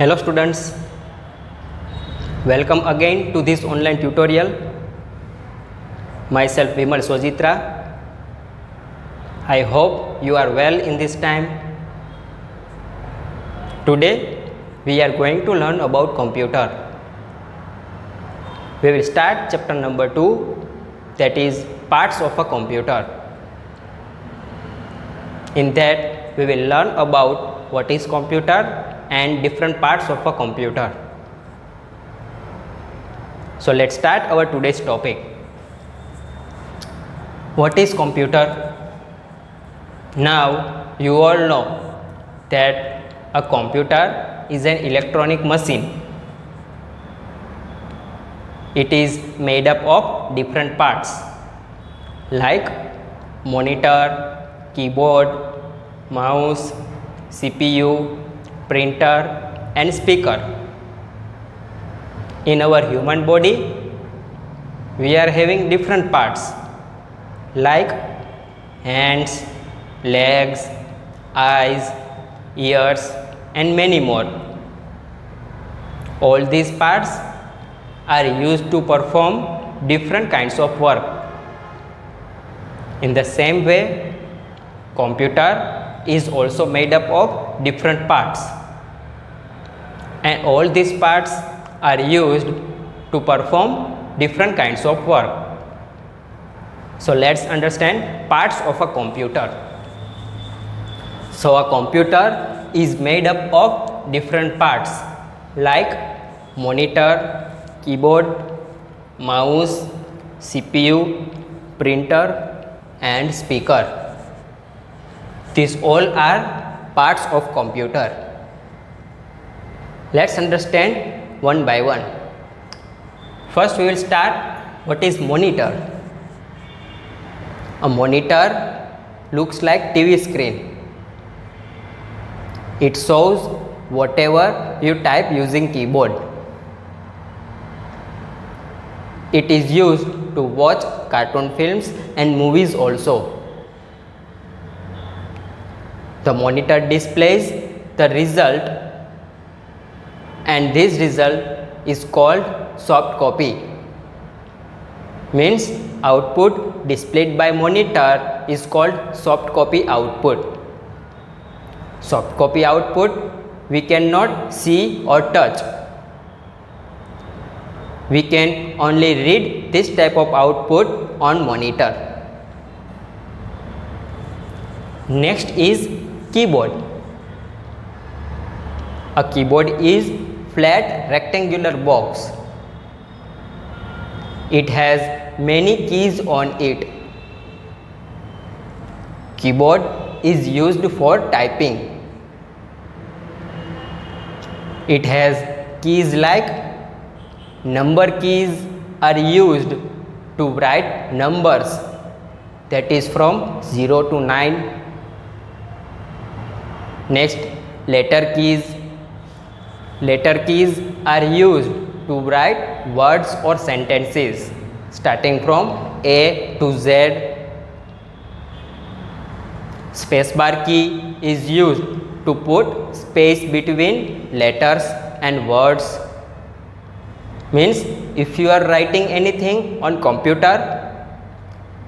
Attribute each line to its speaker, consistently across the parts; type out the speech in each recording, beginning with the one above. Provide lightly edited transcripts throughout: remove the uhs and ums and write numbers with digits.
Speaker 1: Hello students, welcome again to this online tutorial. Myself Vimal Sojitra. I hope you are well in this time. Today we are going to learn about computer. We will start chapter number 2, that is parts of a computer. In that we will learn about what is computer and different parts of a computer. So let's start our today's topic. What is computer? Now you all know that a computer is an electronic machine. It is made up of different parts like monitor, keyboard, mouse, CPU, printer and speaker. In our human body, we are having different parts like hands, legs, eyes, ears and many more. All these parts are used to perform different kinds of work. In the same way, computer is also made up of different parts, and all these parts are used to perform different kinds of work. So let's understand parts of a computer. So a computer is made up of different parts like monitor, keyboard, mouse, CPU, printer and speaker. These all are parts of computer. Let's understand one by one. First we will start what is monitor. A monitor looks like TV screen. It shows whatever you type using keyboard. It is used to watch cartoon films and movies also. The monitor displays the result, and this result is called soft copy. Means output displayed by monitor is called soft copy output. Soft copy output we cannot see or touch. We can only read this type of output on monitor. Next is keyboard. A keyboard is flat rectangular box. It has many keys on it. Keyboard is used for typing. It has keys like number keys are used to write numbers, that is from 0 to 9. Next, letter keys. Letter keys are used to write words or sentences starting from A to Z. Spacebar key is used to put space between letters and words. Means if you are writing anything on computer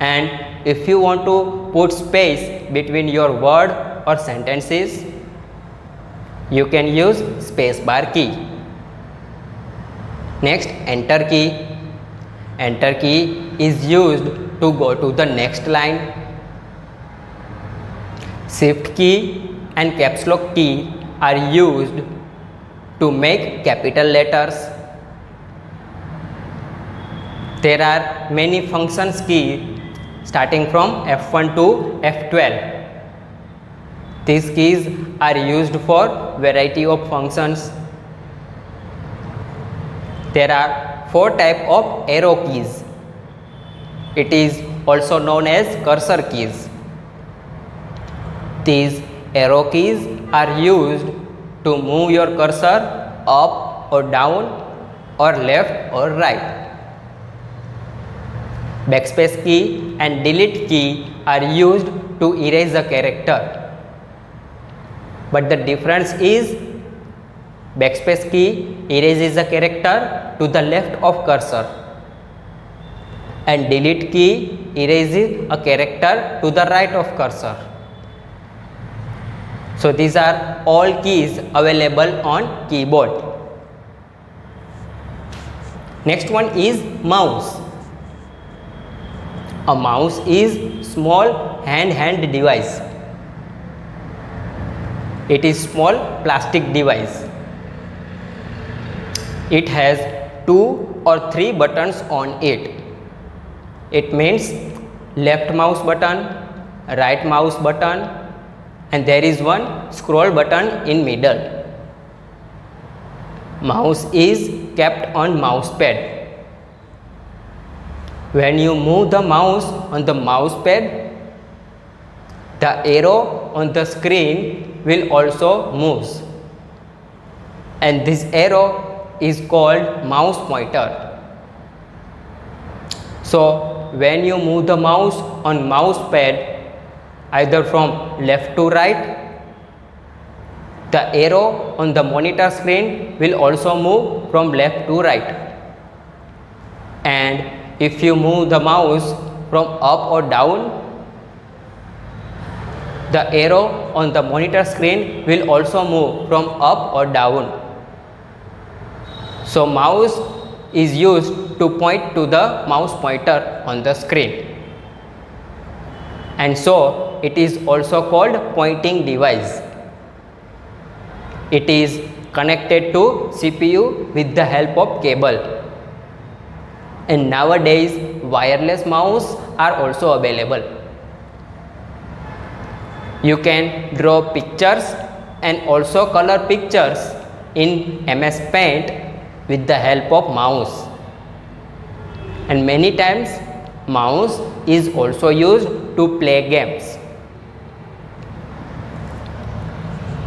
Speaker 1: and if you want to put space between your word or sentences, you can use spacebar key. Next, enter key. Enter key is used to go to the next line. Shift key and caps lock key are used to make capital letters. There are many functions key starting from F1 to F12. These keys are used for variety of functions. There are 4 types of arrow keys. It is also known as cursor keys. These arrow keys are used to move your cursor up or down or left or right. Backspace key and delete key are used to erase a character. But the difference is Backspace key erases a character to the left of cursor, and delete key erases a character to the right of cursor. So these are all keys available on keyboard. Next one is mouse. A mouse is small handheld device. It is small plastic device. It has 2 or 3 buttons on it. It means left mouse button, right mouse button, and there is one scroll button in middle. Mouse is kept on mouse pad. When you move the mouse on the mouse pad, the arrow on the screen will also move, and this arrow is called mouse pointer. So when you move the mouse on mouse pad either from left to right, the arrow on the monitor screen will also move from left to right, and if you move the mouse from up or down, the arrow on the monitor screen will also move from up or down. So mouse is used to point to the mouse pointer on the screen, and so it is also called pointing device. It is connected to CPU with the help of cable, and nowadays wireless mouse are also available. You can draw pictures and also color pictures in MS Paint with the help of mouse, and many times mouse is also used to play games.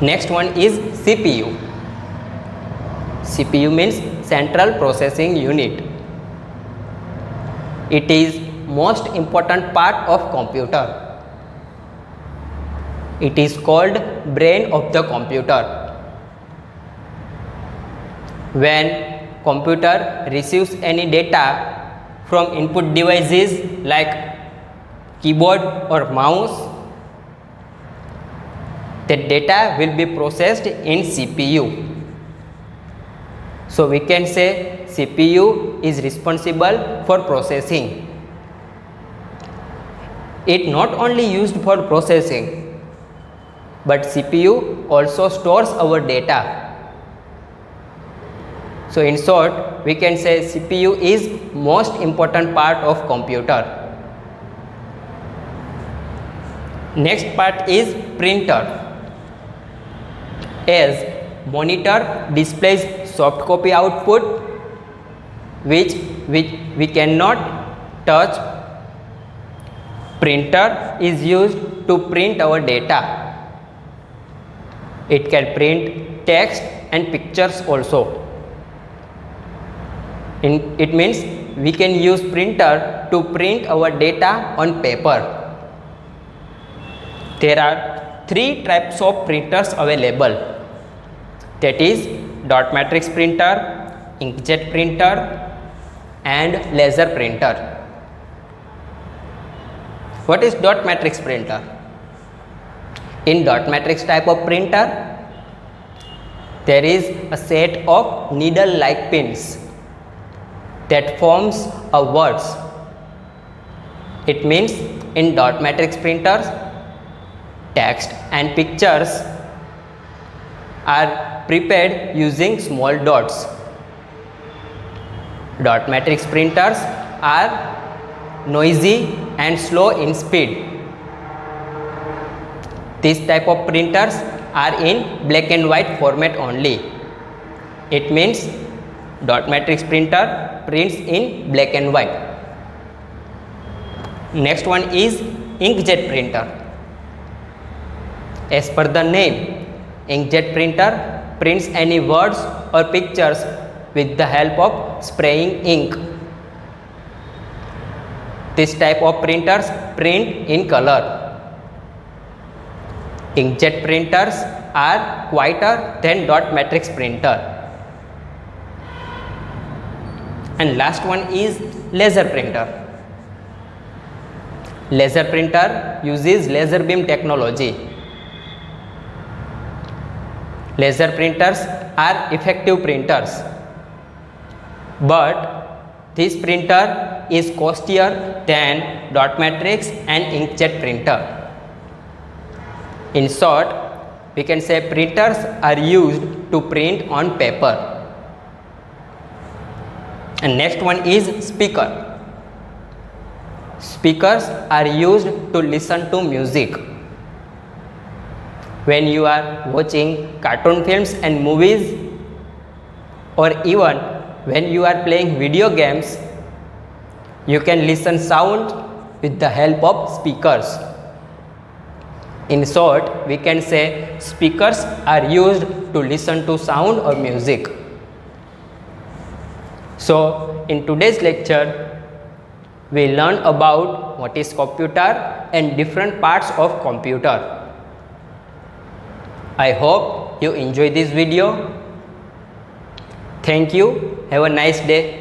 Speaker 1: Next one is CPU. CPU means Central Processing Unit. It is most important part of computer. It is called brain of the computer. When computer receives any data from input devices like keyboard or mouse, that data will be processed in CPU. So we can say CPU is responsible for processing. It not only used for processing, but CPU also stores our data. So in short, we can say CPU is most important part of computer. Next part is printer. As monitor displays soft copy output which we cannot touch, printer is used to print our data. It can print text and pictures also. It means we can use printer to print our data on paper. There are 3 types of printers available, that is dot matrix printer, inkjet printer, and laser printer. What is dot matrix printer? In dot matrix type of printer, there is a set of needle like pins that forms a words. It means in dot matrix printers, text and pictures are prepared using small dots. Dot matrix printers are noisy and slow in speed. This type of printers are in black and white format only. It means dot matrix printer prints in black and white. Next one is inkjet printer. As per the name, inkjet printer prints any words or pictures with the help of spraying ink. This type of printers print in color. Inkjet printers are quieter than dot matrix printer. And last one is laser printer. Laser printer uses laser beam technology. Laser printers are effective printers, but this printer is costlier than dot matrix and inkjet printer. In short, we can say printers are used to print on paper. And next one is speaker. Speakers are used to listen to music. When you are watching cartoon films and movies, or even when you are playing video games, you can listen sound with the help of speakers. In short, we can say speakers are used to listen to sound or music. So, in today's lecture, we learn about what is computer and different parts of computer. I hope you enjoy this video. Thank you. Have a nice day.